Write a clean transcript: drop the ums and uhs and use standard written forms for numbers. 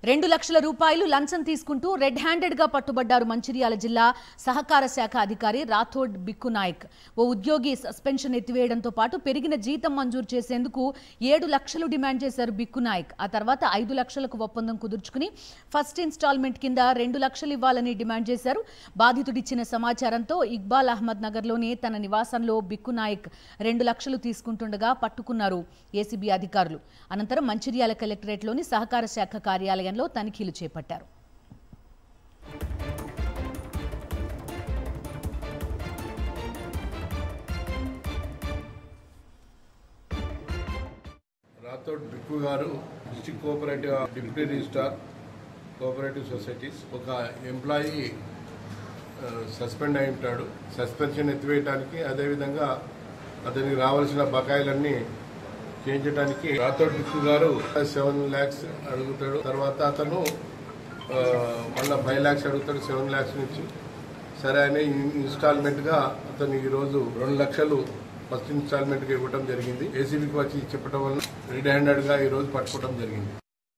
2 లక్షల రూపాయలు లంచం తీసుకుంటూ రెడ్ హ్యాండెడ్ గా పట్టుబడ్డారు మంచిర్యాల జిల్లా సహకార శాఖ అధికారి రాథోడ్ బిక్కు నాయక్. ఓ ఉద్యోగి సస్పెన్షన్ ఎత్తివేయడంతో పాటు పెరిగిన జీతం మంజూరు చేసేందుకు 7 లక్షలు డిమాండ్ చేశారు బిక్కు నాయక్. ఆ తర్వాత 5 లక్షలకు ఒప్పందం కుదుర్చుకుని ఫస్ట్ ఇన్స్టాల్మెంట్ కింద 2 లక్షలు ఇవ్వాలని డిమాండ్ చేశారు. బాధితుడిచ్చిన సమాచారంతో ఇక్బాల్ అహ్మద్ నగర్లోని తన నివాసంలో బిక్కు నాయక్ 2 లక్షలు తీసుకుంటుండగా పట్టుకున్నారు ఏసీబీ అధికారులు. అనంతరం మంచిర్యాల కలెక్టరేట్లోని సహకార శాఖ కార్యాలయం తనిఖీలు చేపట్టారు. రాథోడ్ బిక్కు గారు district cooperative deputy registrar cooperative societies ఒక ఎంప్లాయీ సస్పెండ్ అయి ఉంటాడు. సస్పెన్షన్ ఎత్తివేయడానికి అదేవిధంగా అతనికి రావాల్సిన బకాయిలన్నీ చేయించడానికి రాథోడ్ బిక్కు గారు 7 lakhs అడుగుతాడు. తర్వాత అతను మళ్ళీ 5 lakhs అడుగుతాడు 7 lakhs నుంచి. సరే అని ఇన్స్టాల్మెంట్గా అతను ఈరోజు 2 లక్షలు ఫస్ట్ ఇన్స్టాల్మెంట్గా ఇవ్వడం జరిగింది. ఏసీబీకి వచ్చి చెప్పడం వల్ల రెడ్ హ్యాండెడ్గా ఈరోజు పట్టుకోవడం జరిగింది.